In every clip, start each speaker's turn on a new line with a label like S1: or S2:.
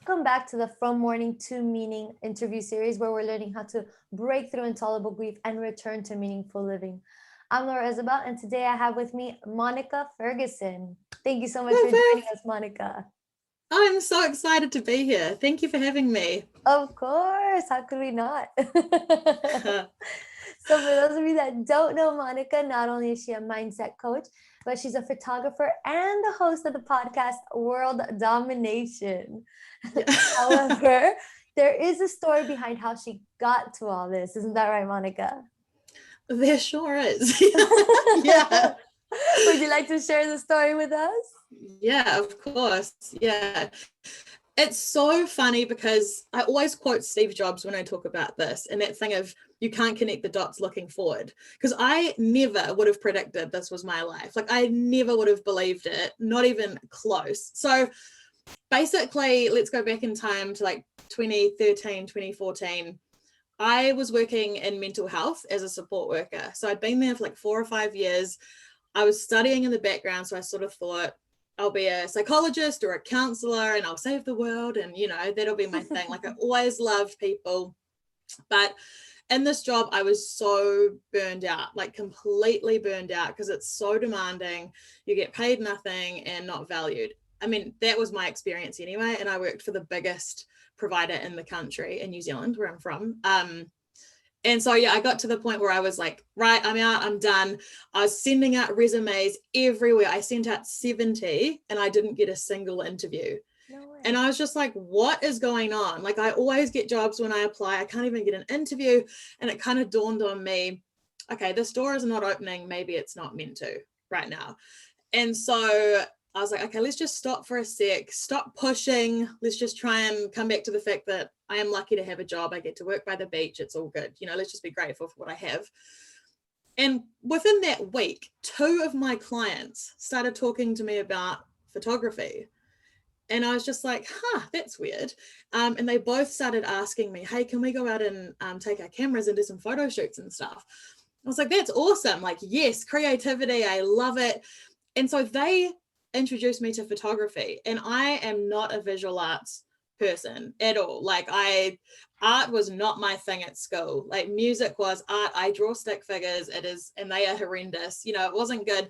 S1: Welcome back to the From Mourning to Meaning interview series, where we're learning how to break through intolerable grief and return to meaningful living. I'm Isabel, and today I have with me Monica Ferguson. Thank you so much for joining us, Monica.
S2: I'm so excited to be here. Thank you for having me.
S1: Of course, how could we not? So for those of you that don't know Monica, not only is she a mindset coach, but she's a photographer and the host of the podcast World Domination. Yeah. However, there is a story behind how she got to all this. Isn't that right, Monica?
S2: There sure is. Yeah.
S1: Would you like to share the story with us?
S2: Yeah, of course. Yeah. It's so funny because I always quote Steve Jobs when I talk about this, and that thing of you can't connect the dots looking forward, because I never would have predicted this was my life. Like I never would have believed it, not even close. So basically, let's go back in time to like 2013, 2014. I was working in mental health as a support worker. So I'd been there for like 4 or 5 years. I was studying in the background. So I sort of thought, I'll be a psychologist or a counselor and I'll save the world. And, you know, that'll be my thing. Like I always loved people. But in this job, I was so burned out, like completely burned out, because it's so demanding. You get paid nothing and not valued. I mean, that was my experience anyway. And I worked for the biggest provider in the country, in New Zealand, where I'm from. And so, yeah, I got to the point where I was like, right, I'm out, I'm done. I was sending out resumes everywhere. I sent out 70 and I didn't get a single interview. No way. And I was just like, what is going on? Like, I always get jobs when I apply. I can't even get an interview. And it kind of dawned on me, okay, this door is not opening. Maybe it's not meant to right now. And so I was like, okay, let's just stop for a sec, stop pushing. Let's just try and come back to the fact that I am lucky to have a job. I get to work by the beach. It's all good. You know, let's just be grateful for what I have. And within that week, 2 of my clients started talking to me about photography. And I was just like, that's weird. And they both started asking me, hey, can we go out and take our cameras and do some photo shoots and stuff? I was like, that's awesome. Like, yes, creativity. I love it. And so they introduced me to photography, and I am not a visual arts person at all. Like art was not my thing at school. Like music was, art, I draw stick figures, and they are horrendous. You know, it wasn't good.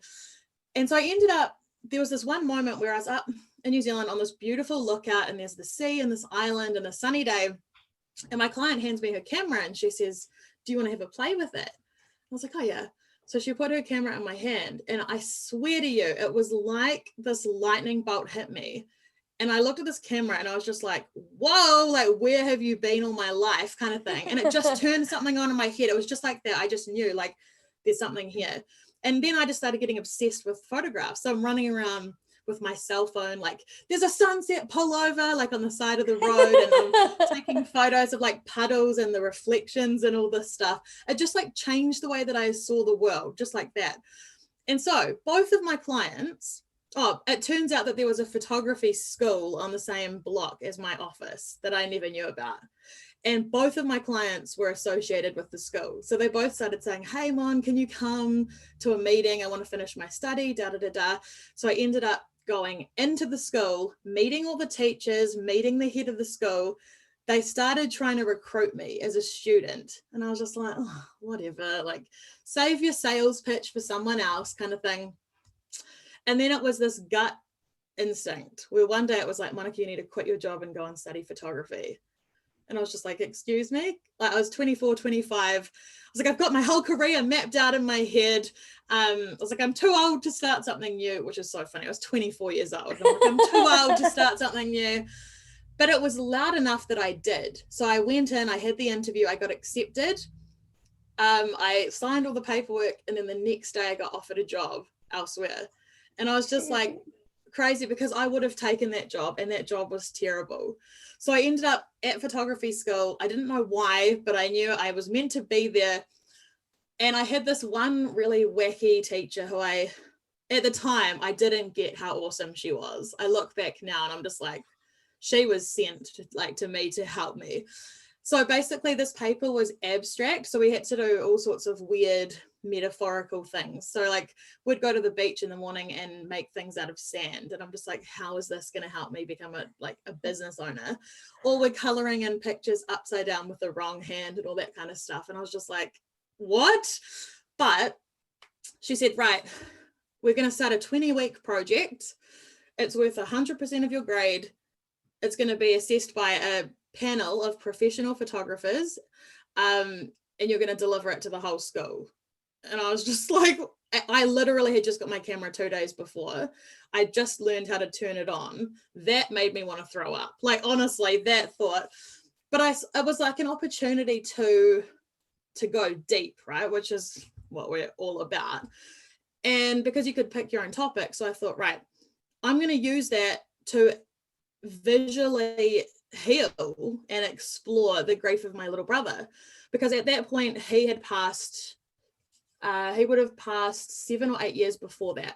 S2: And so I ended up, there was this one moment where I was up in New Zealand on this beautiful lookout, and there's the sea and this island and a sunny day, and my client hands me her camera and she says, do you want to have a play with it? I was like, oh yeah. So she put her camera in my hand, and I swear to you, it was like this lightning bolt hit me. And I looked at this camera and I was just like, whoa, like, where have you been all my life, kind of thing. And it just turned something on in my head. It was just like that. I just knew, like, there's something here. And then I just started getting obsessed with photographs. So I'm running around with my cell phone, like, there's a sunset, pull over, like on the side of the road, and I'm taking photos of like puddles and the reflections and all this stuff. It just like changed the way that I saw the world, just like that. And so both of my clients, it turns out that there was a photography school on the same block as my office that I never knew about. And both of my clients were associated with the school. So they both started saying, hey, Mon, can you come to a meeting? I want to finish my study, da, da, da, da. So I ended up going into the school, meeting all the teachers, meeting the head of the school. They started trying to recruit me as a student. And I was just like, oh, whatever, like save your sales pitch for someone else, kind of thing. And then it was this gut instinct where one day it was like, Monica, you need to quit your job and go and study photography. And I was just like, excuse me? Like I was 24, 25. I was like, I've got my whole career mapped out in my head. I was like, I'm too old to start something new, which is so funny. I was 24 years old. And I'm like, I'm too old to start something new. But it was loud enough that I did. So I went in, I had the interview, I got accepted. I signed all the paperwork, and then the next day I got offered a job elsewhere. And I was just like crazy, because I would have taken that job, and that job was terrible. So I ended up at photography school. I didn't know why, but I knew I was meant to be there. And I had this one really wacky teacher who at the time, I didn't get how awesome she was. I look back now and I'm just like, she was sent to me to help me. So basically this paper was abstract. So we had to do all sorts of weird metaphorical things. So like we'd go to the beach in the morning and make things out of sand, and I'm just like, how is this going to help me become a business owner? Or we're coloring in pictures upside down with the wrong hand and all that kind of stuff. And I was just like, what? But she said, right, we're going to start a 20-week project. It's worth 100% of your grade. It's going to be assessed by a panel of professional photographers, and you're going to deliver it to the whole school. And I was just like, I literally had just got my camera 2 days before. I just learned how to turn it on. That made me want to throw up. Like, honestly, that thought. But it was like an opportunity to go deep, right? Which is what we're all about. And because you could pick your own topic. So I thought, right, I'm going to use that to visually heal and explore the grief of my little brother. Because at that point, he had passed, he would have passed 7 or 8 years before that.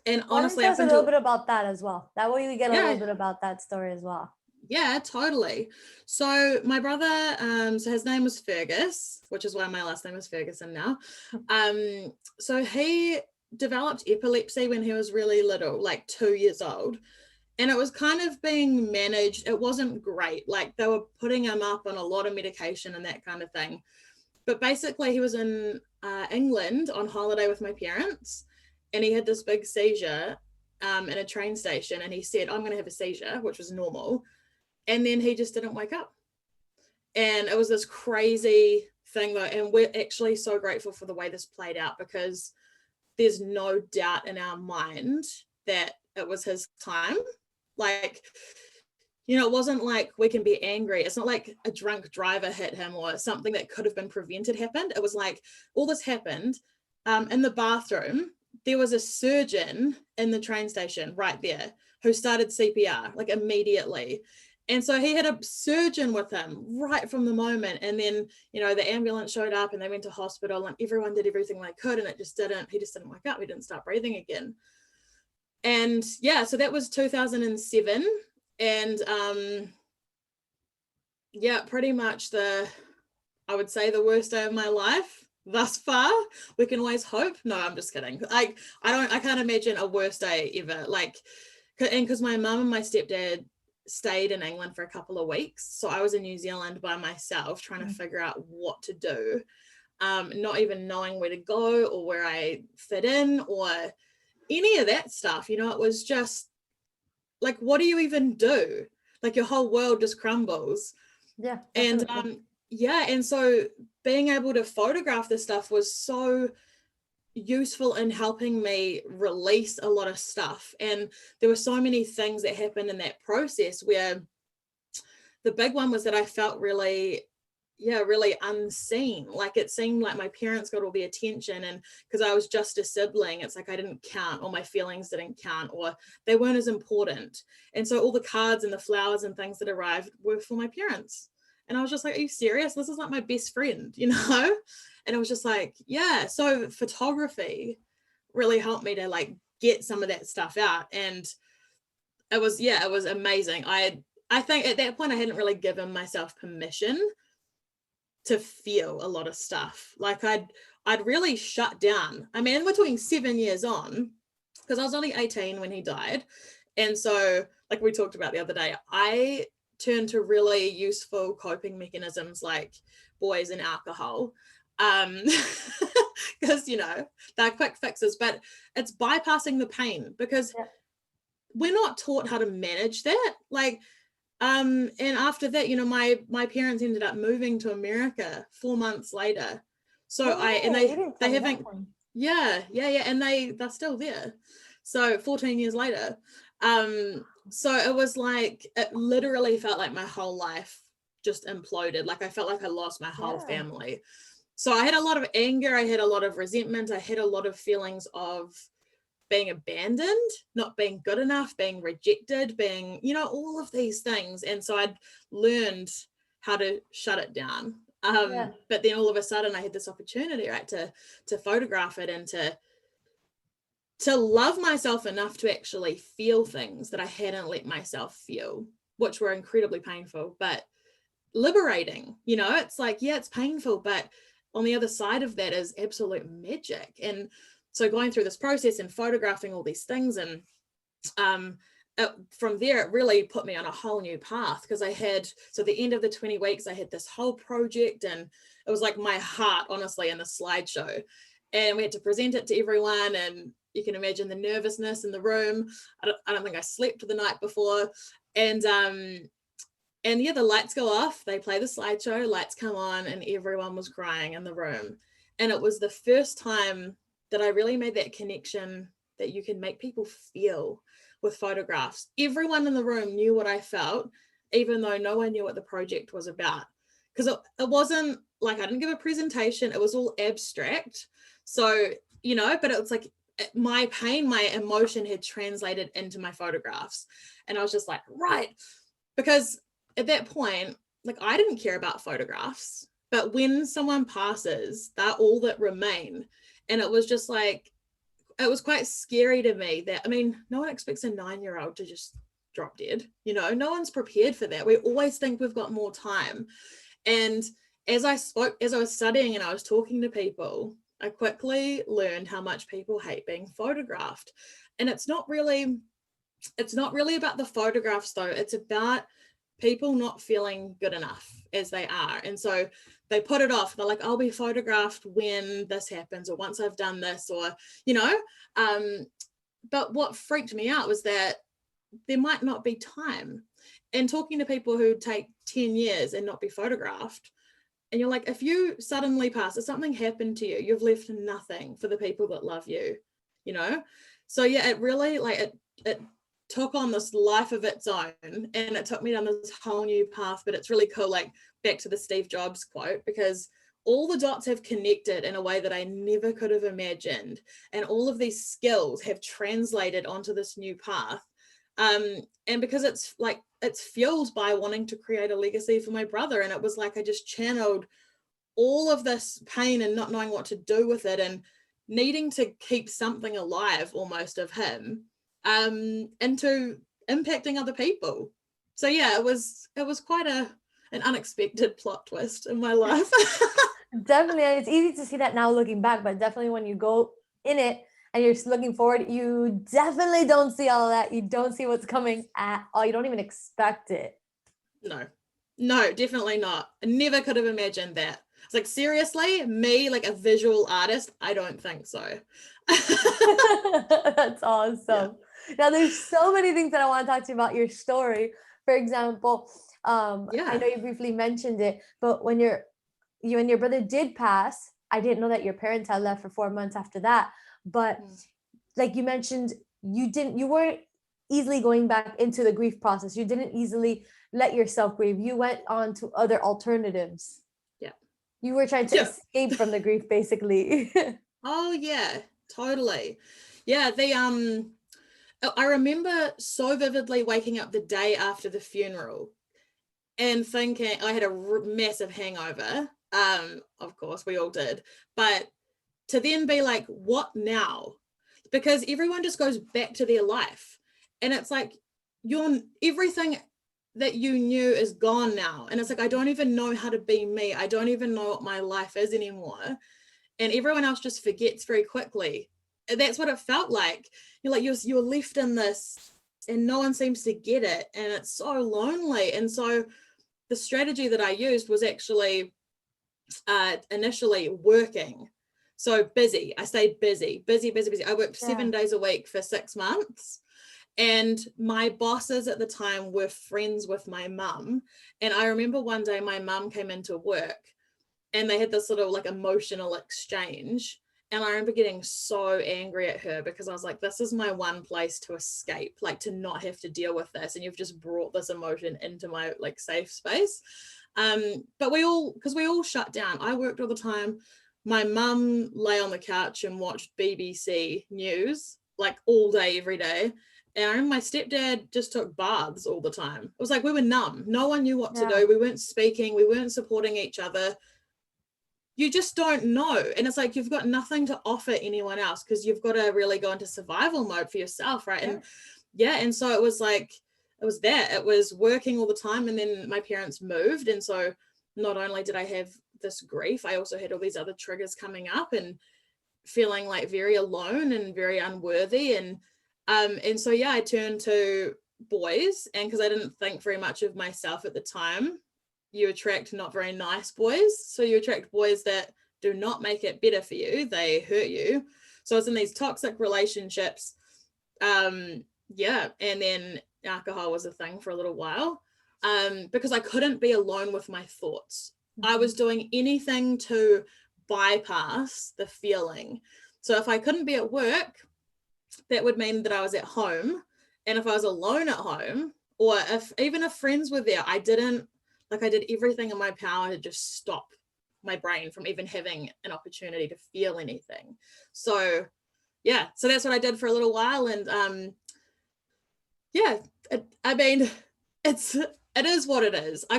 S2: And honestly,
S1: tell us a little bit about that as well. That way we get a little bit about that story as well.
S2: Yeah, totally. So my brother, so his name was Fergus, which is why my last name is Ferguson now. So he developed epilepsy when he was really little, like 2 years old. And it was kind of being managed. It wasn't great. Like they were putting him up on a lot of medication and that kind of thing. But basically he was in England on holiday with my parents, and he had this big seizure in a train station. And he said, I'm going to have a seizure, which was normal. And then he just didn't wake up. And it was this crazy thing though. And we're actually so grateful for the way this played out, because there's no doubt in our mind that it was his time. Like, you know, it wasn't like we can be angry. It's not like a drunk driver hit him or something that could have been prevented happened. It was like all this happened in the bathroom. There was a surgeon in the train station right there who started CPR like immediately. And so he had a surgeon with him right from the moment. And then, you know, the ambulance showed up and they went to hospital and everyone did everything they could. And he just didn't wake up. He didn't start breathing again. And yeah, so that was 2007. And yeah, pretty much I would say the worst day of my life thus far. We can always hope. No, I'm just kidding. I can't imagine a worse day ever. Like, and because my mum and my stepdad stayed in England for a couple of weeks. So I was in New Zealand by myself trying to figure out what to do. Not even knowing where to go or where I fit in or any of that stuff. You know, it was just like, what do you even do? Like your whole world just crumbles.
S1: Yeah.
S2: Definitely. And yeah, and so being able to photograph this stuff was so useful in helping me release a lot of stuff. And there were so many things that happened in that process, where the big one was that I felt really unseen. Like it seemed like my parents got all the attention, and because I was just a sibling, it's like I didn't count, or my feelings didn't count, or they weren't as important. And so all the cards and the flowers and things that arrived were for my parents. And I was just like, are you serious? This is like my best friend, you know? And it was just like, yeah. So photography really helped me to like get some of that stuff out. And it was amazing. I think at that point I hadn't really given myself permission to feel a lot of stuff. Like I'd really shut down. I mean, we're talking 7 years on, because I was only 18 when he died. And so like we talked about the other day, I turned to really useful coping mechanisms like boys and alcohol, because you know they're quick fixes, but it's bypassing the pain, because we're not taught how to manage that. Like and after that, you know, my parents ended up moving to America 4 months later. So and they haven't and they're still there. So 14 years later. So it was like, it literally felt like my whole life just imploded. Like I felt like I lost my whole family. So I had a lot of anger. I had a lot of resentment. I had a lot of feelings of being abandoned, not being good enough, being rejected, being, you know, all of these things. And so I'd learned how to shut it down. But then all of a sudden I had this opportunity, right, to photograph it and to love myself enough to actually feel things that I hadn't let myself feel, which were incredibly painful, but liberating. You know, it's like, yeah, it's painful, but on the other side of that is absolute magic. And so going through this process and photographing all these things, and from there, it really put me on a whole new path, because I had, so at the end of the 20 weeks, I had this whole project, and it was like my heart, honestly, in the slideshow. And we had to present it to everyone, and you can imagine the nervousness in the room. I don't think I slept the night before. And yeah, the lights go off, they play the slideshow, lights come on, and everyone was crying in the room. And it was the first time that I really made that connection that you can make people feel with photographs. Everyone in the room knew what I felt, even though no one knew what the project was about. Because it wasn't like, I didn't give a presentation, it was all abstract. So, you know, but it was like my pain, my emotion had translated into my photographs. And I was just like, right. Because at that point, like, I didn't care about photographs, but when someone passes, they're all that remain. And it was just like, it was quite scary to me that, I mean, no one expects a 9-year-old to just drop dead. You know, no one's prepared for that. We always think we've got more time. And as I was studying and I was talking to people, I quickly learned how much people hate being photographed. And it's not really about the photographs though. It's about people not feeling good enough as they are. And so they put it off. They're like, I'll be photographed when this happens, or once I've done this, or, you know, but what freaked me out was that there might not be time. And talking to people who take 10 years and not be photographed, and you're like, if you suddenly pass, if something happened to you, you've left nothing for the people that love you, you know? So yeah, it really, like, it took on this life of its own, and it took me down this whole new path. But it's really cool, like, back to the Steve Jobs quote, because all the dots have connected in a way that I never could have imagined, and all of these skills have translated onto this new path. And because it's fueled by wanting to create a legacy for my brother. And it was like I just channeled all of this pain and not knowing what to do with it, and needing to keep something alive almost of him, into impacting other people. So yeah, it was quite an unexpected plot twist in my life.
S1: Definitely. It's easy to see that now looking back, but definitely when you go in it and you're looking forward, you definitely don't see all of that. You don't see what's coming at all. You don't even expect it. No, definitely not. I never could have imagined that. It's like, seriously, me, like a visual artist, I don't think so. That's awesome. Yeah. Now, there's so many things that I want to talk to you about your story. For example, I know you briefly mentioned it, but when you and your brother did pass, I didn't know that your parents had left for 4 months after that. But like you mentioned, you weren't easily going back into the grief process. You didn't easily let yourself grieve. You went on to other alternatives. Yeah. You were trying to escape from the grief, basically.
S2: Oh yeah, totally. Yeah, I remember so vividly waking up the day after the funeral and thinking, I had a massive hangover. Of course, we all did. But to then be like, what now? Because everyone just goes back to their life. And it's like, everything that you knew is gone now. And it's like, I don't even know how to be me. I don't even know what my life is anymore. And everyone else just forgets very quickly. And that's what it felt like. You're left in this and no one seems to get it. And it's so lonely. And so the strategy that I used was actually initially working. So busy. I stayed busy. I worked 7 days a week for 6 months. And my bosses at the time were friends with my mum. And I remember one day my mum came into work and they had this little like emotional exchange. And I remember getting so angry at her because I was like, this is my one place to escape, like to not have to deal with this. And you've just brought this emotion into my like safe space. But we all shut down. I worked all the time. My mum lay on the couch and watched BBC News like all day, every day. And I remember my stepdad just took baths all the time. It was like we were numb. No one knew what to do. We weren't speaking. We weren't supporting each other. You just don't know. And it's like you've got nothing to offer anyone else because you've got to really go into survival mode for yourself, right? And and so it was like, it was working all the time. And then my parents moved. And so not only did I have this grief, I also had all these other triggers coming up and feeling like very alone and very unworthy. And so, yeah, I turned to boys, and because I didn't think very much of myself at the time, you attract not very nice boys. So you attract boys that do not make it better for you, they hurt you. So I was in these toxic relationships. And then alcohol was a thing for a little while, because I couldn't be alone with my thoughts. I was doing anything to bypass the feeling. So if I couldn't be at work, that would mean that I was at home. And if I was alone at home, or even if friends were there, I did everything in my power to just stop my brain from even having an opportunity to feel anything. So that's what I did for a little while. And it is what it is. I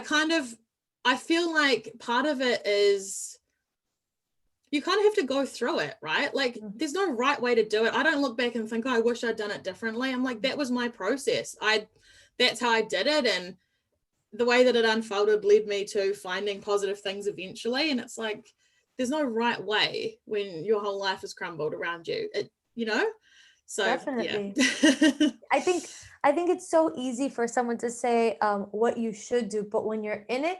S2: feel like part of it is you kind of have to go through it, right? Like there's no right way to do it. I don't look back and think, oh, I wish I'd done it differently. I'm like, that was my process. That's how I did it. And the way that it unfolded led me to finding positive things eventually. And it's like, there's no right way when your whole life is crumbled around you, So
S1: definitely.
S2: Yeah.
S1: I think it's so easy for someone to say what you should do, but when you're in it,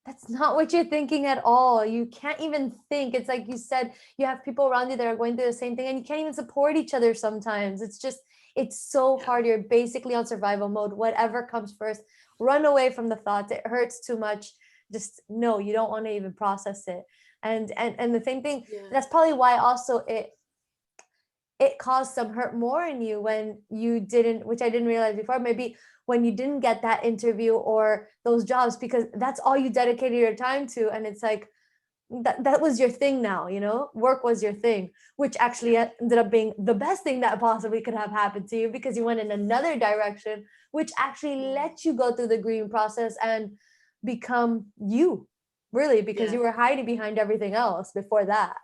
S1: that's not what you're thinking at all. You can't even think. It's like you said, you have people around you that are going through the same thing, and you can't even support each other sometimes. It's so hard. You're basically on survival mode. Whatever comes first, run away from the thoughts. It hurts too much. Just no, you don't want to even process it. And the same thing, that's probably why also it caused some hurt more in you when you didn't, which I didn't realize before, maybe when you didn't get that interview or those jobs, because that's all you dedicated your time to. And it's like, that was your thing now, work was your thing, which actually ended up being the best thing that possibly could have happened to you, because you went in another direction, which actually let you go through the grieving process and become you, really, because you were hiding behind everything else before that.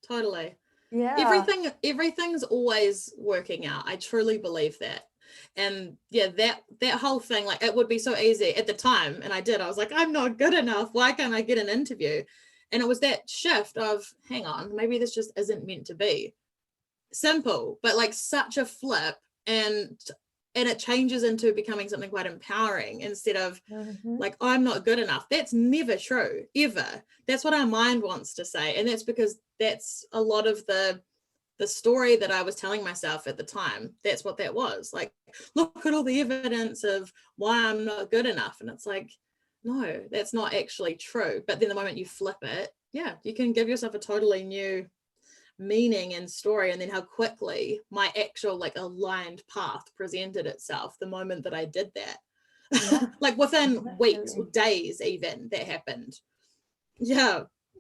S2: Totally.
S1: Yeah.
S2: Everything's always working out. I truly believe that. And that whole thing, like, it would be so easy at the time, and I was like, I'm not good enough, why can't I get an interview? And it was that shift of, hang on, maybe this just isn't meant to be. Simple, but like such a flip, and it changes into becoming something quite empowering, instead of like, I'm not good enough. That's never true, ever. That's what our mind wants to say, and that's because that's a lot of the story that I was telling myself at the time. That's what that was like. Look at all the evidence of why I'm not good enough, and it's like, no, that's not actually true. But then the moment you flip it, you can give yourself a totally new meaning and story. And then how quickly my actual like aligned path presented itself the moment that I did that. Like within weeks or days even, that happened.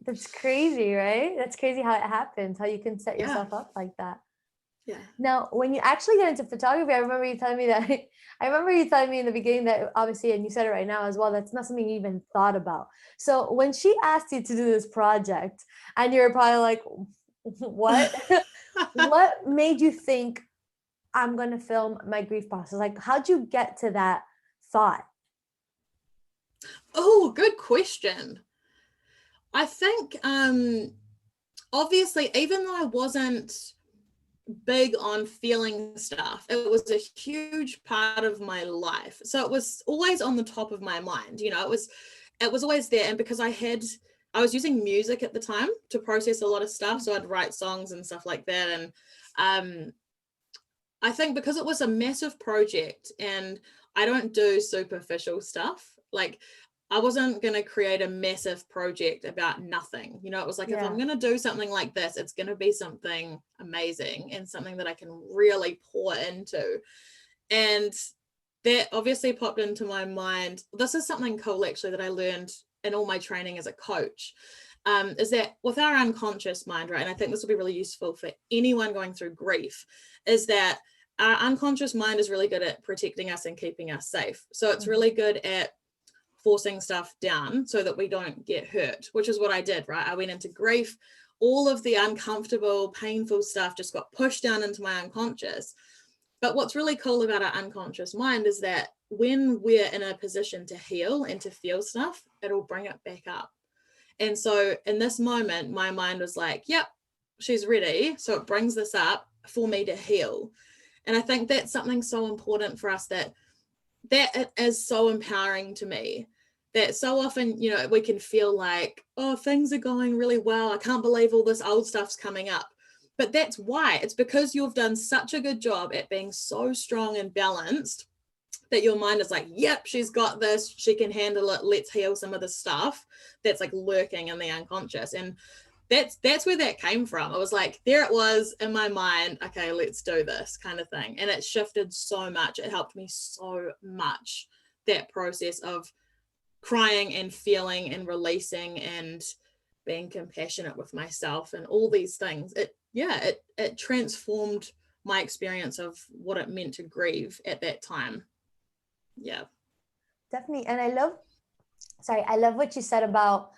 S1: That's crazy, right? That's crazy how it happens, how you can set yourself up like that. Now, when you actually get into photography, I remember you telling me in the beginning that, obviously, and you said it right now as well, that's not something you even thought about. So when she asked you to do this project, and you're probably like, what? What made you think, I'm going to film my grief process? Like, how'd you get to that thought?
S2: Oh, good question. I think, obviously, even though I wasn't big on feeling stuff, it was a huge part of my life. So it was always on the top of my mind. It was always there. And because I was using music at the time to process a lot of stuff. So I'd write songs and stuff like that. And I think because it was a massive project, and I don't do superficial stuff, like I wasn't going to create a massive project about nothing. It was like, if I'm going to do something like this, it's going to be something amazing and something that I can really pour into. And that obviously popped into my mind. This is something cool, actually, that I learned in all my training as a coach, is that with our unconscious mind, right, and I think this will be really useful for anyone going through grief, is that our unconscious mind is really good at protecting us and keeping us safe. So it's really good at forcing stuff down so that we don't get hurt, which is what I did, right? I went into grief. All of the uncomfortable, painful stuff just got pushed down into my unconscious. But what's really cool about our unconscious mind is that when we're in a position to heal and to feel stuff, it'll bring it back up. And so in this moment, my mind was like, yep, she's ready. So it brings this up for me to heal. And I think that's something so important for us, that it is so empowering to me, that so often, you know, we can feel like, oh, things are going really well. I can't believe all this old stuff's coming up. But that's why. It's because you've done such a good job at being so strong and balanced that your mind is like, yep, she's got this, she can handle it, let's heal some of the stuff that's like lurking in the unconscious. And that's where that came from. It was like, there it was in my mind, okay, let's do this kind of thing. And it shifted so much. It helped me so much, that process of crying and feeling and releasing and being compassionate with myself and all these things. It transformed my experience of what it meant to grieve at that time. Yeah,
S1: definitely. And I love what you said about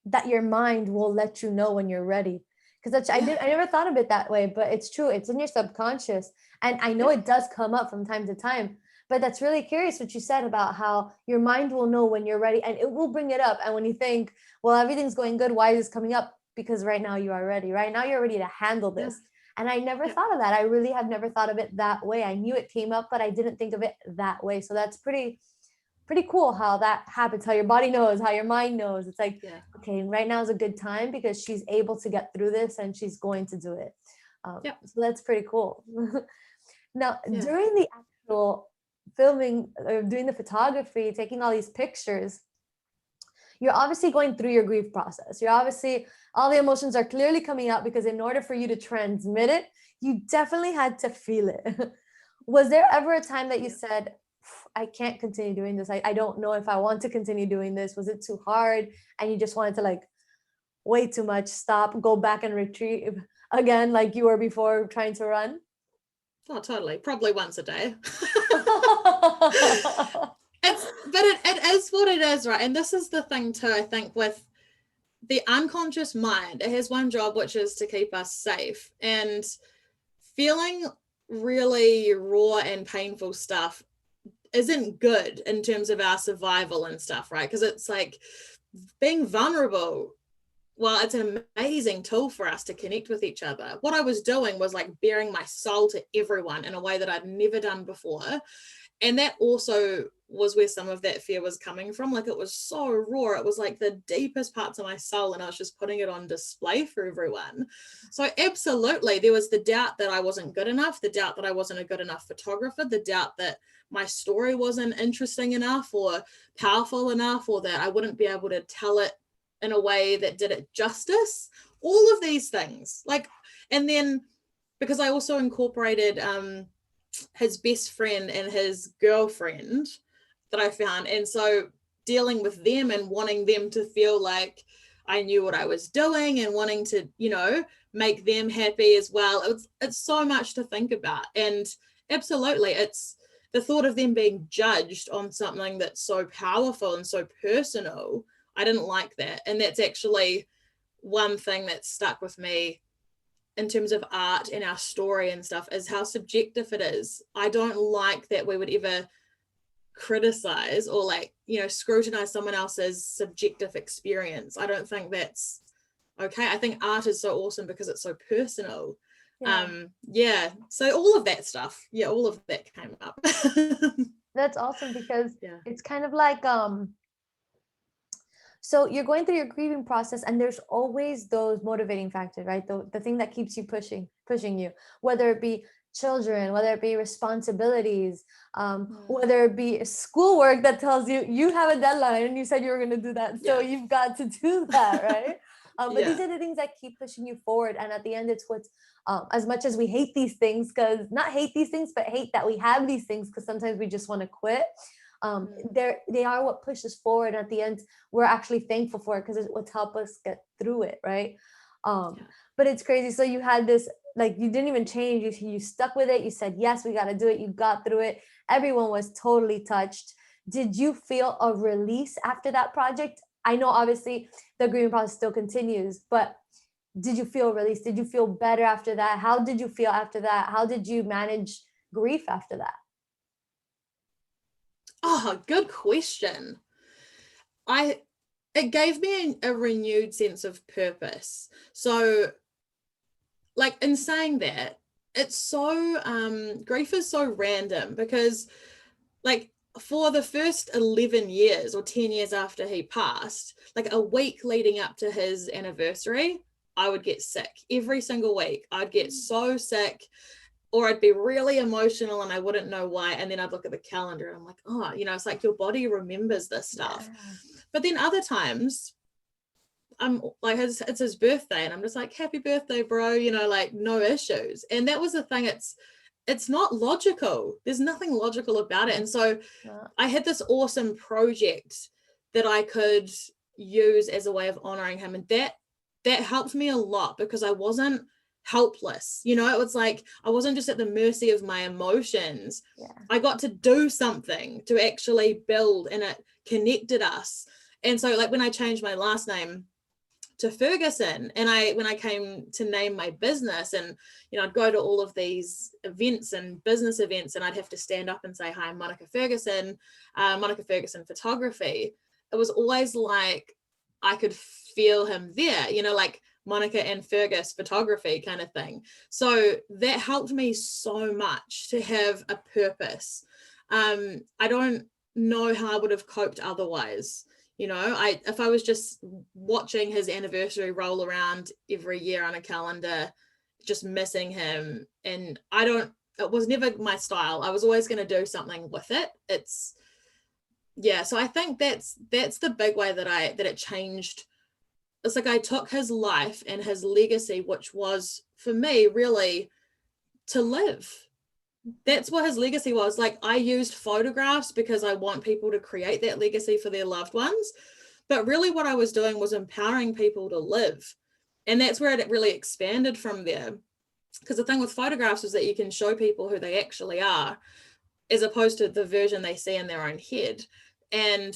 S1: that your mind will let you know when you're ready, because I never thought of it that way, but it's true. It's in your subconscious, and I know it does come up from time to time. But that's really curious what you said about how your mind will know when you're ready, and it will bring it up. And when you think, well, everything's going good, why is this coming up? Because right now you are ready. Right now you're ready to handle this. And I never thought of that. I really have never thought of it that way. I knew it came up, but I didn't think of it that way. So that's pretty cool how that happens, how your body knows, how your mind knows. It's like, okay, right now is a good time because she's able to get through this and she's going to do it. So that's pretty cool. Now, during the actual filming or doing the photography, taking all these pictures, you're obviously going through your grief process. You're obviously, all the emotions are clearly coming out, because in order for you to transmit it, you definitely had to feel it. Was there ever a time that you said, I can't continue doing this. I don't know if I want to continue doing this. Was it too hard? And you just wanted to like, way too much, stop, go back and retrieve again, like you were before trying to run?
S2: Oh, totally. Probably once a day. It is what it is, right? And this is the thing too, I think, with the unconscious mind. It has one job, which is to keep us safe. And feeling really raw and painful stuff isn't good in terms of our survival and stuff, right? Because it's like being vulnerable, well, it's an amazing tool for us to connect with each other. What I was doing was like bearing my soul to everyone in a way that I'd never done before. And that also was where some of that fear was coming from. Like, it was so raw. It was like the deepest parts of my soul, and I was just putting it on display for everyone. So absolutely, there was the doubt that I wasn't good enough, the doubt that I wasn't a good enough photographer, the doubt that my story wasn't interesting enough or powerful enough, or that I wouldn't be able to tell it in a way that did it justice. All of these things. Like, and then because I also incorporated his best friend and his girlfriend that I found, and so dealing with them and wanting them to feel like I knew what I was doing and wanting to, you know, make them happy as well. It's so much to think about. And absolutely, it's the thought of them being judged on something that's so powerful and so personal. I didn't like that. And that's actually one thing that stuck with me in terms of art and our story and stuff, is how subjective it is. I don't like that we would ever criticize or, like, you know, scrutinize someone else's subjective experience. I don't think that's okay. I think art is so awesome because it's so personal. So all of that stuff, all of that came up.
S1: That's awesome, because it's kind of like so you're going through your grieving process, and there's always those motivating factors, right? The thing that keeps you pushing you, whether it be children, whether it be responsibilities, whether it be schoolwork that tells you you have a deadline and you said you were going to do that, so you've got to do that, right? But these are the things that keep pushing you forward. And at the end, it's what's as much as we hate these things, because not hate these things, but hate that we have these things, because sometimes we just want to quit. They are what pushes forward. At the end, we're actually thankful for it, because it's what's helped us get through it, right? But it's crazy. So you had this, like, you didn't even change. You stuck with it. You said, yes, we got to do it. You got through it. Everyone was totally touched. Did you feel a release after that project? I know obviously the grieving process still continues, but did you feel released? Did you feel better after that? How did you feel after that? How did you manage grief after that?
S2: Oh, good question. It gave me a renewed sense of purpose. So like in saying that, it's so, grief is so random because like for the first 11 years or 10 years after he passed, like a week leading up to his anniversary, I would get sick every single week. I'd get so sick, or I'd be really emotional and I wouldn't know why. And then I'd look at the calendar and I'm like, oh, it's like your body remembers this stuff. Yeah. But then other times I'm like, it's his birthday and I'm just like, happy birthday, bro, like no issues. And that was the thing. It's not logical. There's nothing logical about it. And so I had this awesome project that I could use as a way of honoring him. And that helped me a lot because I wasn't helpless. It was like, I wasn't just at the mercy of my emotions. Yeah. I got to do something to actually build, and it connected us. And so like when I changed my last name to Ferguson, and when I came to name my business, and I'd go to all of these events and business events, and I'd have to stand up and say, hi, I'm Monica Ferguson, Monica Ferguson Photography. It was always like I could feel him there, like Monica and Fergus Photography kind of thing. So that helped me so much to have a purpose. I don't know how I would have coped otherwise. If I was just watching his anniversary roll around every year on a calendar, just missing him, and it was never my style. I was always going to do something with it. So I think that's the big way that it changed. It's like I took his life and his legacy, which was for me really to live. That's what his legacy was. Like I used photographs because I want people to create that legacy for their loved ones. But really what I was doing was empowering people to live. And that's where it really expanded from there. Because the thing with photographs is that you can show people who they actually are, as opposed to the version they see in their own head. And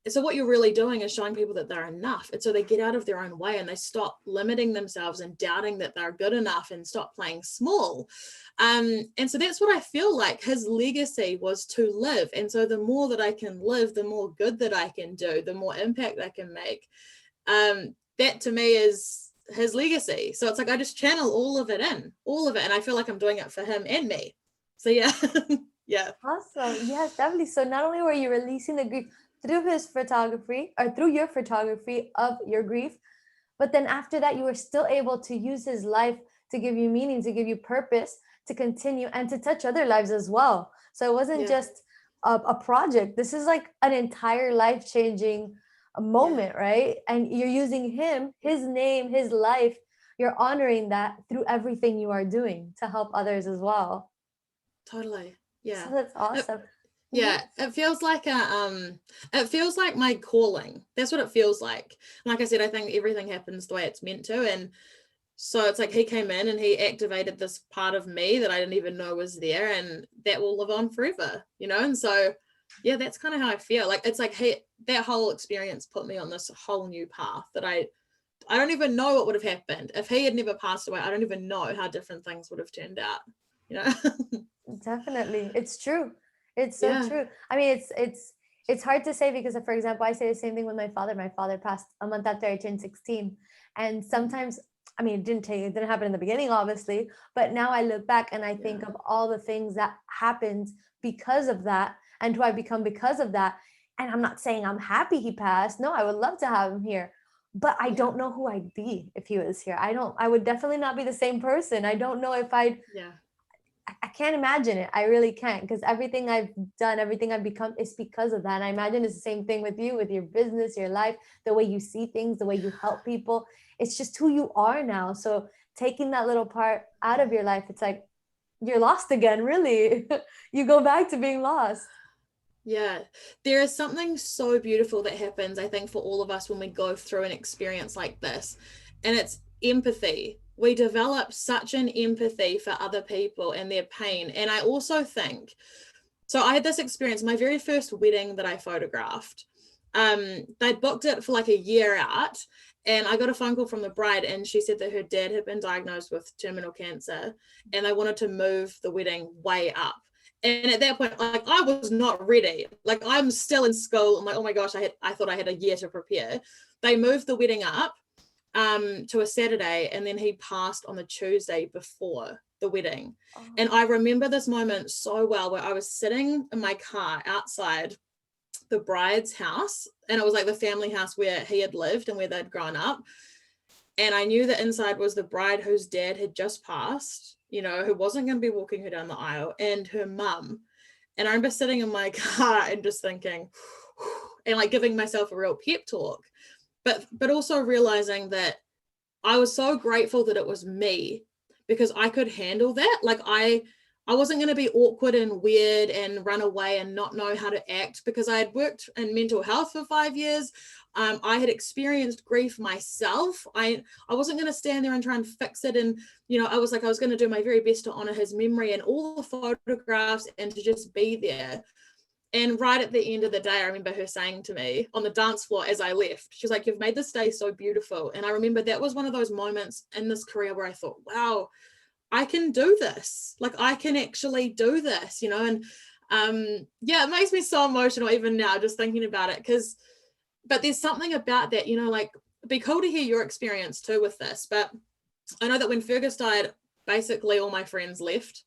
S2: so what you're really doing is showing people that they're enough. And so they get out of their own way and they stop limiting themselves and doubting that they're good enough and stop playing small. And so that's what I feel like his legacy was, to live. And so the more that I can live, the more good that I can do, the more impact I can make. That to me is his legacy. So it's like I just channel all of it. And I feel like I'm doing it for him and me. So yeah. Yeah.
S1: Awesome. Yes, definitely. So not only were you releasing the grief through his photography, or through your photography of your grief, but then after that, you were still able to use his life to give you meaning, to give you purpose, to continue and to touch other lives as well. So it wasn't just a project. This is like an entire life-changing moment, right? And you're using him, his name, his life. You're honoring that through everything you are doing to help others as well.
S2: Totally. Yeah.
S1: So that's awesome.
S2: Yeah, it feels like my calling. That's what it feels like. Like I said, I think everything happens the way it's meant to. And so it's like he came in and he activated this part of me that I didn't even know was there, and that will live on forever, And so, yeah, that's kind of how I feel. Like it's like that whole experience put me on this whole new path that I don't even know what would have happened. If he had never passed away, I don't even know how different things would have turned out,
S1: Definitely. It's true. It's so true. I mean, it's hard to say because, for example, I say the same thing with my father. My father passed a month after I turned 16. And sometimes, I mean, it didn't happen in the beginning, obviously, but now I look back and I think of all the things that happened because of that and who I become because of that. And I'm not saying I'm happy he passed. No, I would love to have him here, but I don't know who I'd be if he was here. I would definitely not be the same person. I don't know if I can't imagine it. I really can't, because everything I've done, everything I've become is because of that. And I imagine it's the same thing with you, with your business, your life, the way you see things, the way you help people. It's just who you are now. So taking that little part out of your life, it's like you're lost again, really. You go back to being lost.
S2: Yeah, there is something so beautiful that happens, I think, for all of us when we go through an experience like this, and it's empathy. We develop such an empathy for other people and their pain. And I also think, so I had this experience, my very first wedding that I photographed, they booked it for like a year out, And I got a phone call from the bride, and she said that her dad had been diagnosed with terminal cancer, and they wanted to move the wedding way up. And at that point, like, I was not ready. Like, I'm still in school. I'm like, oh my gosh, I thought I had a year to prepare. They moved the wedding up to a Saturday, and then he passed on the Tuesday before the wedding. Oh. And I remember this moment so well, where I was sitting in my car outside the bride's house, and it was like the family house where he had lived and where they'd grown up. And I knew that inside was the bride whose dad had just passed, you know, who wasn't going to be walking her down the aisle, and her mum. And I remember sitting in my car and just thinking, and like giving myself a real pep talk, but also realizing that I was so grateful that it was me, because I could handle that. Like, I wasn't going to be awkward and weird and run away and not know how to act, because I had worked in mental health for 5 years. I had experienced grief myself. I wasn't going to stand there and try and fix it. And, you know, I was going to do my very best to honor his memory and all the photographs, and to just be there. And right at the end of the day, I remember her saying to me on the dance floor as I left, she was like, "You've made this day so beautiful." And I remember that was one of those moments in this career where I thought, wow, I can do this. Like, I can actually do this, you know. And yeah, it makes me so emotional even now just thinking about it, but there's something about that, you know, like, it'd be cool to hear your experience too with this. But I know that when Fergus died, basically all my friends left.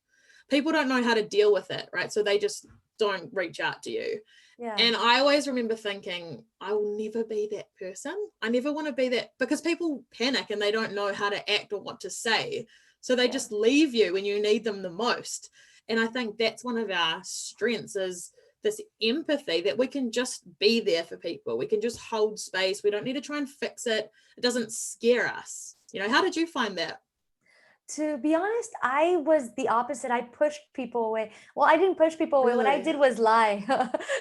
S2: People don't know how to deal with it, right? So they just don't reach out to you. Yeah. And I always remember thinking, I will never be that person. I never want to be that, because people panic and they don't know how to act or what to say. So they just leave you when you need them the most. And I think that's one of our strengths, is this empathy, that we can just be there for people. We can just hold space. We don't need to try and fix it. It doesn't scare us. You know, how did you find that?
S1: To be honest, I was the opposite. I pushed people away. Well, I didn't push people away. Really? What I did was lie.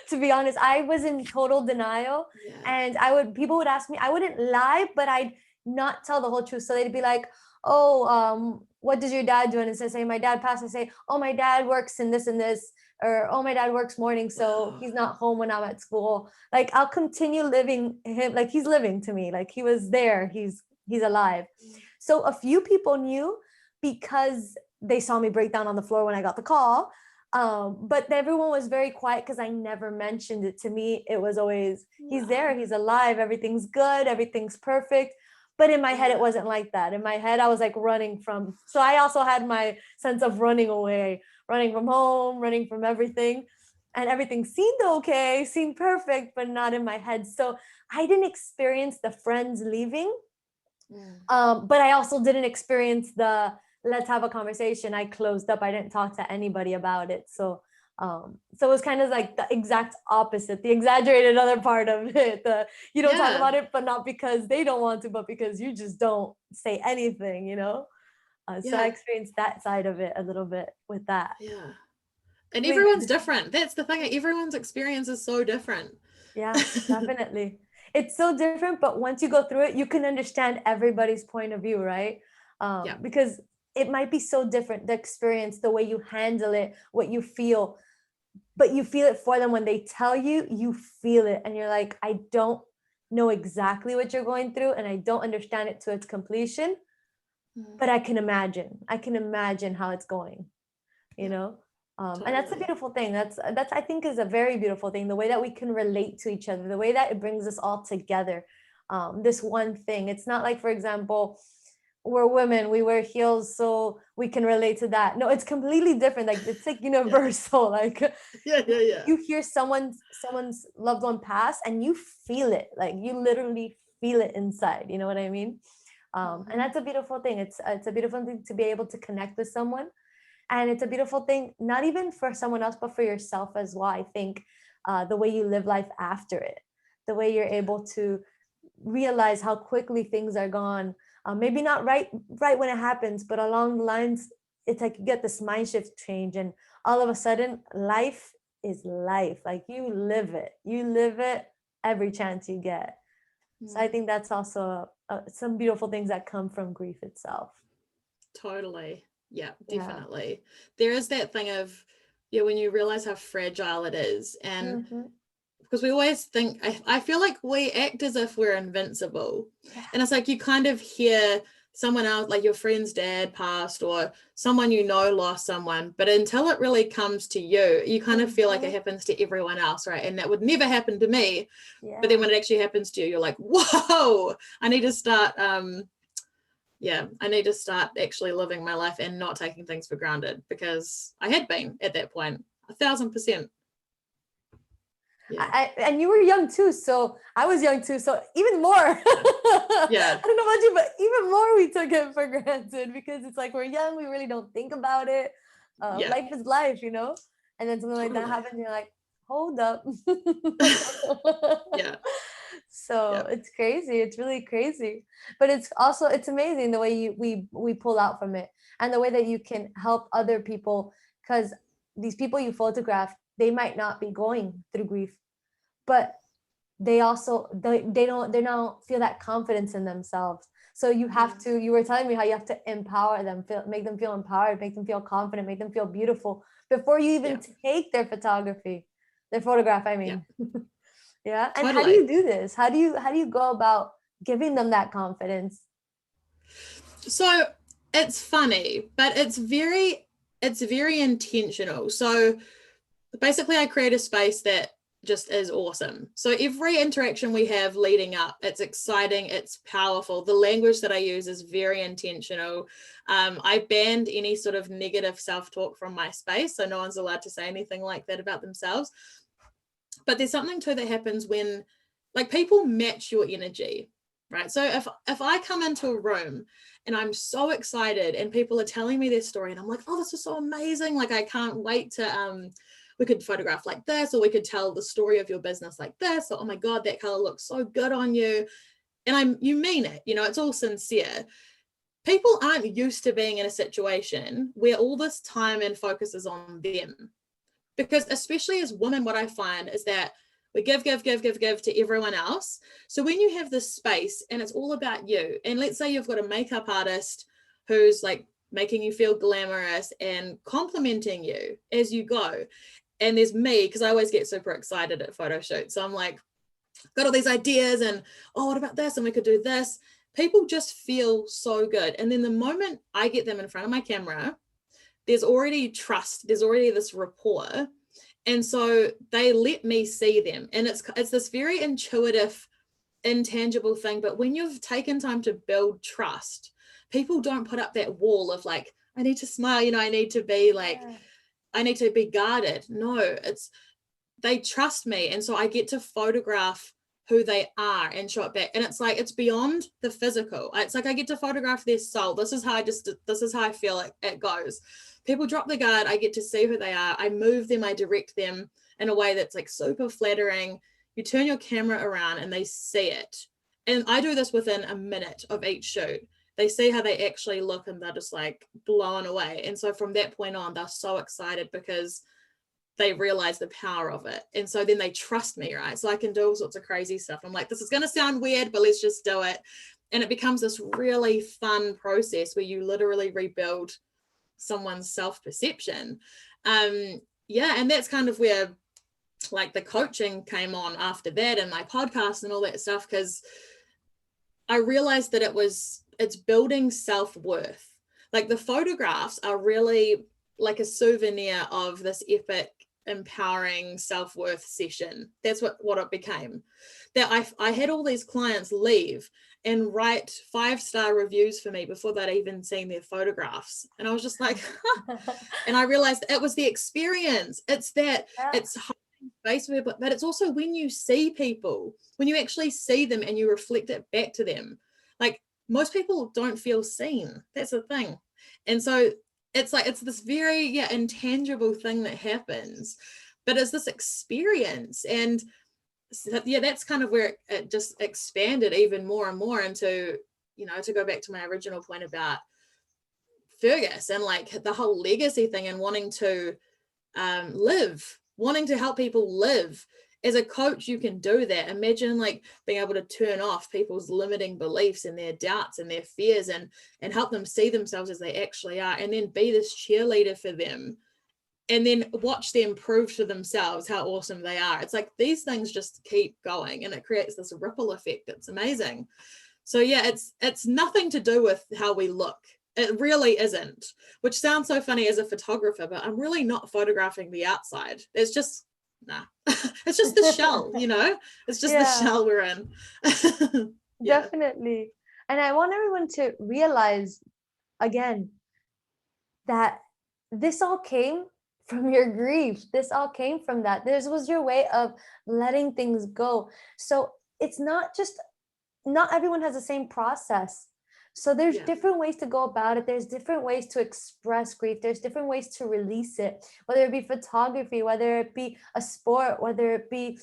S1: To be honest, I was in total denial. Yeah. And people would ask me, I wouldn't lie, but I'd not tell the whole truth. So they'd be like, oh, what does your dad do? And instead of saying my dad passed, I say, oh, my dad works in this and this, or oh, my dad works mornings, so he's not home when I'm at school. Like, I'll continue living him, like he's living to me, like he was there, he's alive. So a few people knew, because they saw me break down on the floor when I got the call. But everyone was very quiet, because I never mentioned it. To me, it was always, he's there, he's alive, everything's good, everything's perfect. But in my head, it wasn't like that. In my head, I was like running from, so I also had my sense of running away, running from home, running from everything. And everything seemed okay, seemed perfect, but not in my head. So I didn't experience the friends leaving. But I also didn't experience the, let's have a conversation. I closed up. I didn't talk to anybody about it. So it was kind of like the exact opposite, the exaggerated other part of it. You don't talk about it, but not because they don't want to, but because you just don't say anything, you know? So I experienced that side of it a little bit with that.
S2: Yeah. And everyone's different. That's the thing. Everyone's experience is so different.
S1: Yeah, definitely. It's so different, but once you go through it, you can understand everybody's point of view, right? Because it might be so different, the experience, the way you handle it, what you feel, but you feel it for them. When they tell you, you feel it, and you're like, I don't know exactly what you're going through, and I don't understand it to its completion, but I can imagine how it's going, you know? Totally. And that's a beautiful thing. That's I think is a very beautiful thing, the way that we can relate to each other, the way that it brings us all together. This one thing, it's not like, for example, we're women, we wear heels, so we can relate to that. No, it's completely different. Like, it's like universal. Like, you hear someone's loved one pass, and you feel it. Like, you literally feel it inside. You know what I mean? And that's a beautiful thing. It's a beautiful thing to be able to connect with someone. And it's a beautiful thing, not even for someone else, but for yourself as well. I think the way you live life after it, the way you're able to realize how quickly things are gone. Maybe not right when it happens, but along the lines, it's like you get this mind shift change, and all of a sudden, life is life. Like, you live it every chance you get. So I think that's also some beautiful things that come from grief itself.
S2: Totally. Yeah, definitely. There is that thing of, when you realize how fragile it is. And because we always think, I feel like we act as if we're invincible.
S1: Yeah.
S2: And it's like you kind of hear someone else, like your friend's dad passed or someone you know lost someone, but until it really comes to you, you kind of feel like it happens to everyone else, right? And that would never happen to me.
S1: Yeah.
S2: But then when it actually happens to you, you're like, whoa, I need to start I need to start actually living my life and not taking things for granted, because I had been at that point 1,000%.
S1: Yeah. And you were young too, so I was young too, so even more.
S2: Yeah.
S1: I don't know about you, but even more we took it for granted, because it's like we're young, we really don't think about it. Life is life, you know? And then something like that happens, you're like, hold up.
S2: Yeah.
S1: So it's crazy. It's really crazy. But it's also, it's amazing the way we pull out from it, and the way that you can help other people, because these people you photograph, they might not be going through grief, but they also, they don't feel that confidence in themselves. So you have to, you were telling me how you have to empower them, make them feel empowered, make them feel confident, make them feel beautiful before you even take their photograph, I mean. Yeah. And
S2: Totally.
S1: how do you do this? How do you go about giving them that confidence?
S2: So it's funny, but it's very intentional. So basically I create a space that just is awesome. So every interaction we have leading up, it's exciting, it's powerful. The language that I use is very intentional. I banned any sort of negative self-talk from my space, so no one's allowed to say anything like that about themselves. But there's something too that happens when, like, people match your energy, right? So if I come into a room and I'm so excited and people are telling me their story and I'm like, oh, this is so amazing, like I can't wait to we could photograph like this, or we could tell the story of your business like this, or oh my god, that color looks so good on you, and you mean it, you know, it's all sincere. People aren't used to being in a situation where all this time and focus is on them, because especially as women, what I find is that we give to everyone else. So when you have this space and it's all about you, and let's say you've got a makeup artist who's like making you feel glamorous and complimenting you as you go, and there's me, because I always get super excited at photo shoots, so I'm like, got all these ideas, and oh, what about this, and we could do this. People just feel so good, and then the moment I get them in front of my camera, there's already trust, there's already this rapport, and so they let me see them, and it's this very intuitive, intangible thing. But when you've taken time to build trust, people don't put up that wall of like, I need to smile, you know, I need to be like, I need to be guarded. No, it's, they trust me, and so I get to photograph who they are and show it back. And it's like, it's beyond the physical. It's like I get to photograph their soul. This is how I feel it goes. People drop the guard, I get to see who they are, I move them, I direct them in a way that's like super flattering. You turn your camera around and they see it. And I do this within a minute of each shoot. They see how they actually look and they're just like blown away. And so from that point on, they're so excited because they realize the power of it. And so then they trust me, right? So I can do all sorts of crazy stuff. I'm like, this is going to sound weird, but let's just do it. And it becomes this really fun process where you literally rebuild someone's self-perception. And that's kind of where like the coaching came on after that, and my podcast and all that stuff, because I realized that it's building self-worth. Like the photographs are really like a souvenir of this epic, empowering self-worth session. That's what it became. That I had all these clients leave and write 5-star reviews for me before they'd even seen their photographs. And I was just like, and I realized it was the experience. It's that, it's space, but it's also when you see people, when you actually see them and you reflect it back to them. Like most people don't feel seen. That's the thing. And so it's like, it's this very intangible thing that happens, but it's this experience. And that's kind of where it just expanded even more and more into, you know, to go back to my original point about Fergus and like the whole legacy thing and wanting to wanting to help people live. As a coach, you can do that. Imagine like being able to turn off people's limiting beliefs and their doubts and their fears and help them see themselves as they actually are, and then be this cheerleader for them and then watch them prove to themselves how awesome they are. It's like these things just keep going and it creates this ripple effect. It's amazing. So yeah, it's nothing to do with how we look. It really isn't, which sounds so funny as a photographer, but I'm really not photographing the outside. It's just, nah, it's just the shell, you know, it's just the shell we're in.
S1: Definitely. And I want everyone to realize again that this all came from your grief. This all came from that. This was your way of letting things go. So it's not just, not everyone has the same process. So there's different ways to go about it. There's different ways to express grief. There's different ways to release it, whether it be photography, whether it be a sport, whether it be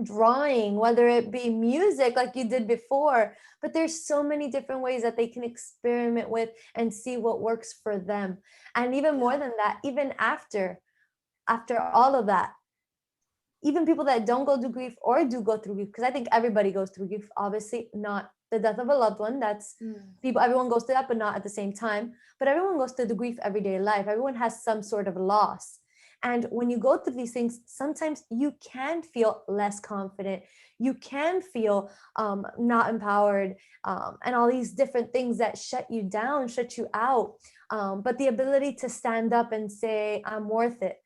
S1: drawing, whether it be music like you did before. But there's so many different ways that they can experiment with and see what works for them. And even more than that, even after all of that, even people that don't go through grief or do go through grief, because I think everybody goes through grief, obviously not the death of a loved one, that's people, everyone goes through that, but not at the same time. But everyone goes through the grief everyday life. Everyone has some sort of loss. And when you go through these things, sometimes you can feel less confident. You can feel not empowered, and all these different things that shut you down, shut you out. But the ability to stand up and say, I'm worth it,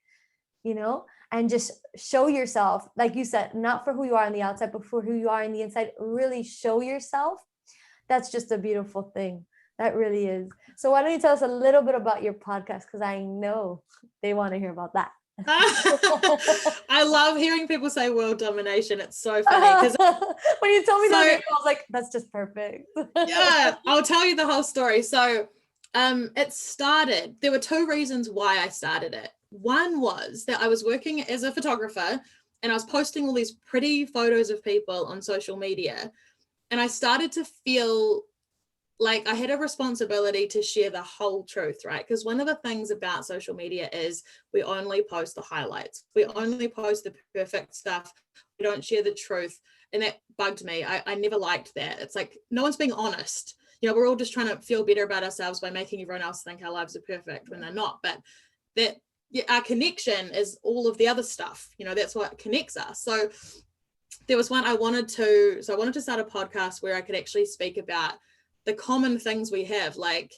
S1: you know, and just show yourself, like you said, not for who you are on the outside, but for who you are on the inside, really show yourself. That's just a beautiful thing. That really is. So why don't you tell us a little bit about your podcast? Because I know they want to hear about that.
S2: I love hearing people say world domination. It's so funny. Because
S1: when you told me that, I was like, that's just perfect.
S2: Yeah, I'll tell you the whole story. So it started, there were two reasons why I started it. One was that I was working as a photographer and I was posting all these pretty photos of people on social media. And I started to feel like I had a responsibility to share the whole truth, right? Because one of the things about social media is we only post the highlights. We only post the perfect stuff. We don't share the truth. And that bugged me. I never liked that. It's like, no one's being honest. You know, we're all just trying to feel better about ourselves by making everyone else think our lives are perfect when they're not. But that, yeah, our connection is all of the other stuff. You know, that's what connects us. So there was one I wanted to start a podcast where I could actually speak about the common things we have, like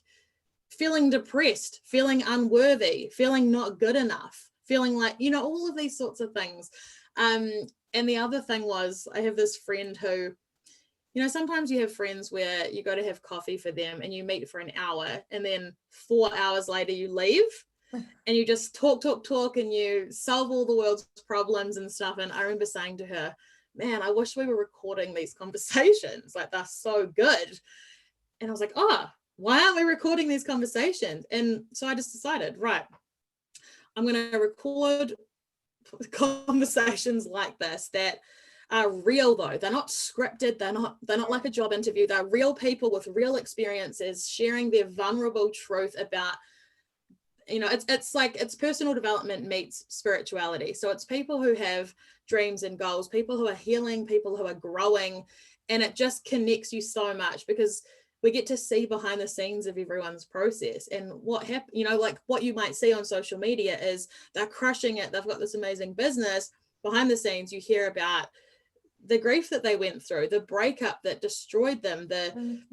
S2: feeling depressed, feeling unworthy, feeling not good enough, feeling like, you know, all of these sorts of things. And the other thing was, I have this friend who, you know, sometimes you have friends where you go to have coffee for them and you meet for an hour and then 4 hours later you leave and you just talk and you solve all the world's problems and stuff. And I remember saying to her, man, I wish we were recording these conversations. Like, they're so good. And I was like, oh, why aren't we recording these conversations? And so I just decided, right, I'm going to record conversations like this that are real, though. They're not scripted. They're not like a job interview. They're real people with real experiences sharing their vulnerable truth about, you know, it's like, it's personal development meets spirituality. So it's people who have dreams and goals, people who are healing, people who are growing, and it just connects you so much because we get to see behind the scenes of everyone's process. And what happened, you know, like what you might see on social media is they're crushing it. They've got this amazing business. Behind the scenes, you hear about the grief that they went through, the breakup that destroyed them, the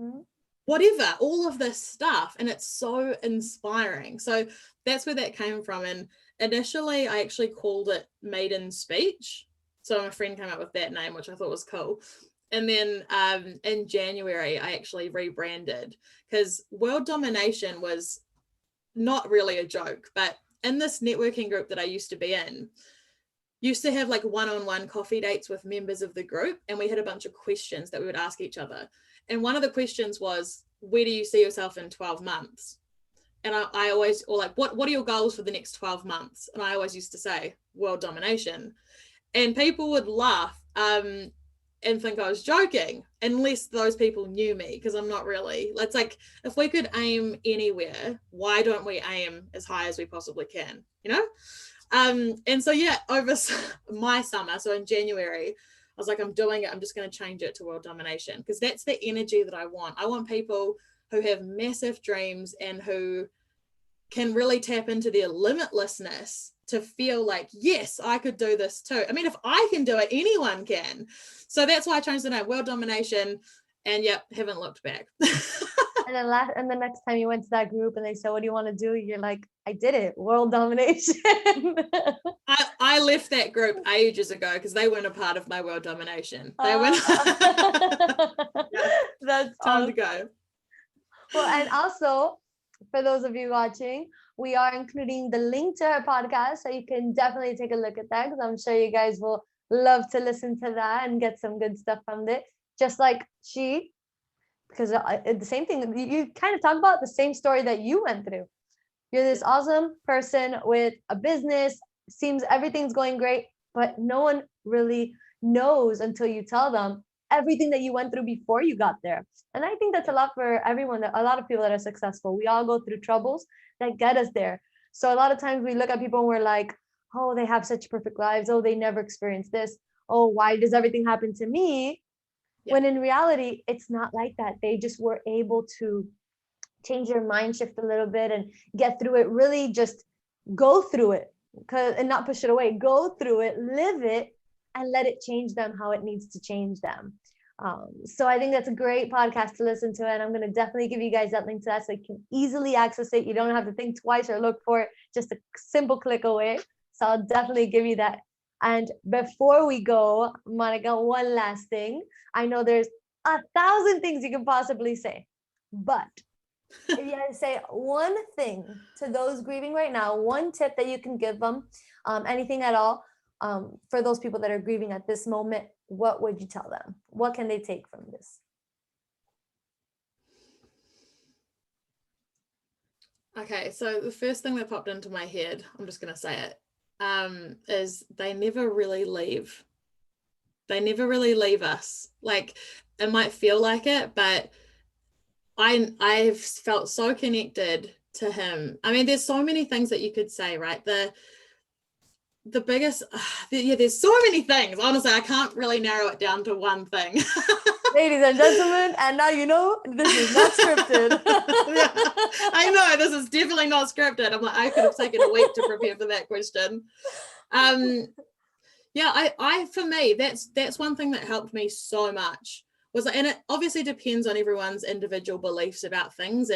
S2: whatever, all of this stuff. And it's so inspiring. So that's where that came from. And initially I actually called it Maiden Speech. So my friend came up with that name, which I thought was cool. And then in January, I actually rebranded because world domination was not really a joke, but in this networking group that I used to be in, used to have like one-on-one coffee dates with members of the group. And we had a bunch of questions that we would ask each other. And one of the questions was, where do you see yourself in 12 months? And I always, or like, what are your goals for the next 12 months? And I always used to say world domination. And people would laugh and think I was joking, unless those people knew me, because I'm not really. It's like, if we could aim anywhere, why don't we aim as high as we possibly can, you know? And so, yeah, over my summer, so in January, I was like, I'm doing it. I'm just going to change it to world domination, because that's the energy that I want. I want people who have massive dreams and who can really tap into their limitlessness to feel like, yes, I could do this too. I mean, if I can do it, anyone can. So that's why I changed the name, World Domination, and yep, haven't looked back.
S1: And the next time you went to that group and they said, what do you want to do? You're like, I did it, world domination.
S2: I left that group ages ago because they weren't a part of my world domination. They went.
S1: That's
S2: time
S1: awesome.
S2: to go.
S1: Well, and also, for those of you watching, we are including the link to her podcast, so you can definitely take a look at that, because I'm sure you guys will love to listen to that and get some good stuff from it. Just like she, because the same thing, you kind of talk about the same story that you went through. You're this awesome person with a business, seems everything's going great, but no one really knows until you tell them everything that you went through before you got there. And I think that's a lot for everyone, a lot of people that are successful. We all go through troubles that get us there. So a lot of times we look at people and we're like, oh, they have such perfect lives. Oh, they never experienced this. Oh, why does everything happen to me? Yeah. When in reality, it's not like that. They just were able to change their mind shift a little bit and get through it, really just go through it and not push it away, go through it, live it, and let it change them how it needs to change them. So I think that's a great podcast to listen to, and I'm going to definitely give you guys that link to that so you can easily access it. You don't have to think twice or look for it, just a simple click away. So I'll definitely give you that. And before we go, Monica, one last thing. I know there's 1,000 things you can possibly say, but if you had to say one thing to those grieving right now, one tip that you can give them, anything at all, for those people that are grieving at this moment, what would you tell them? What can they take from this?
S2: Okay, so the first thing that popped into my head, I'm just going to say it, is they never really leave. They never really leave us. Like, it might feel like it, but I've felt so connected to him. I mean, there's so many things that you could say, right? The biggest, there's so many things. Honestly, I can't really narrow it down to one thing.
S1: Ladies and gentlemen, and now you know this is not scripted.
S2: Yeah, I know, this is definitely not scripted. I'm like, I could have taken a week to prepare for that question. Yeah, I for me, that's one thing that helped me so much. And it obviously depends on everyone's individual beliefs about things,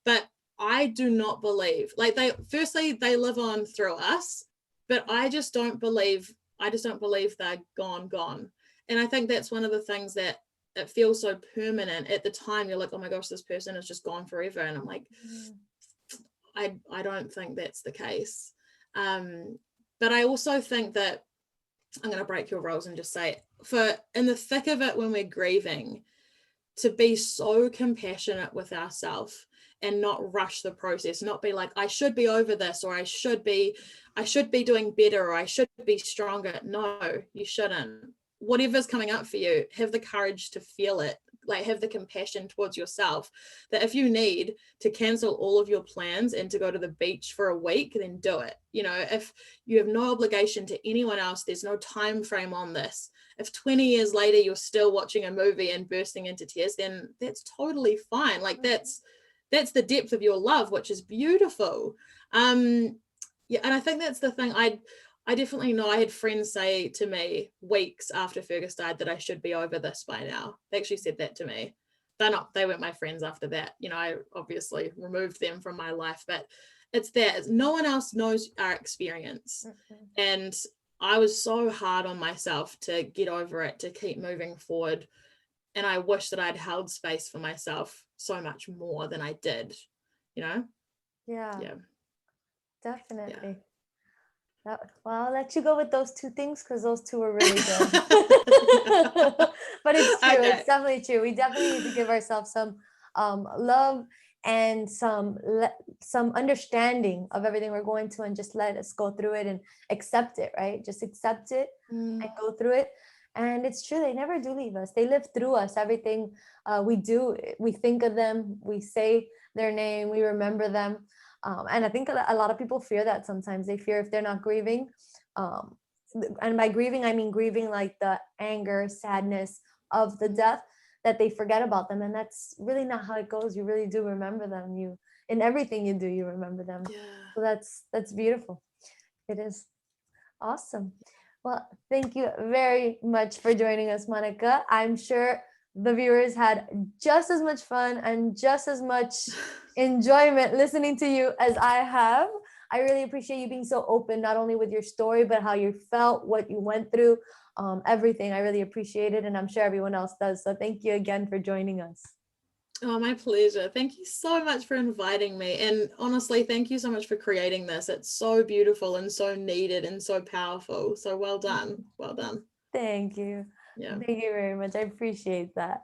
S2: but I do not believe, like, they live on through us, but I just don't believe they're gone. And I think that's one of the things that it feels so permanent. At the time, you're like, oh my gosh, this person is just gone forever. And I'm like, I don't think that's the case. But I also think that, I'm going to break your rules and just say, for in the thick of it, when we're grieving, to be so compassionate with ourselves and not rush the process, not be like, I should be over this, or I should be doing better, or I should be stronger. No, you shouldn't. Whatever's coming up for you, have the courage to feel it. Like, have the compassion towards yourself, that if you need to cancel all of your plans and to go to the beach for a week, then do it. You know, if you have no obligation to anyone else, there's no time frame on this. If 20 years later you're still watching a movie and bursting into tears, then that's totally fine. Like, that's the depth of your love, which is beautiful. And I think that's the thing. I definitely know I had friends say to me weeks after Fergus died that I should be over this by now. They actually said that to me. They weren't my friends after that. You know, I obviously removed them from my life, but it's no one else knows our experience. Mm-hmm. And I was so hard on myself to get over it, to keep moving forward. And I wish that I'd held space for myself so much more than I did, you know?
S1: Yeah. Definitely.
S2: Yeah.
S1: Well, I'll let you go with those two things, because those two were really good. But it's true. Okay. It's definitely true. We definitely need to give ourselves some love and some understanding of everything we're going to, and just let us go through it and accept it, right? Just accept it and go through it. And it's true, they never do leave us. They live through us. Everything we do, we think of them, we say their name, we remember them. And I think a lot of people fear that sometimes. They fear if they're not grieving. And by grieving, I mean grieving like the anger, sadness of the death, that they forget about them. And that's really not how it goes. You really do remember them. in everything you do, you remember them.
S2: Yeah.
S1: So that's beautiful. It is. Awesome. Well, thank you very much for joining us, Monica. I'm sure the viewers had just as much fun and just as much enjoyment listening to you as I have. I really appreciate you being so open, not only with your story, but how you felt, what you went through, everything. I really appreciate it, and I'm sure everyone else does. So thank you again for joining us.
S2: Oh, my pleasure. Thank you so much for inviting me. And honestly, thank you so much for creating this. It's so beautiful and so needed and so powerful. So well done. Well done.
S1: Thank you.
S2: Yeah.
S1: Thank you very much. I appreciate that.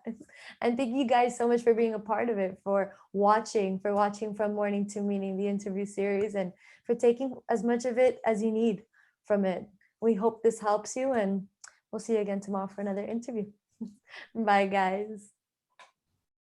S1: And thank you guys so much for being a part of it, for watching From Morning to Meaning, the interview series, and for taking as much of it as you need from it. We hope this helps you, and we'll see you again tomorrow for another interview. Bye, guys.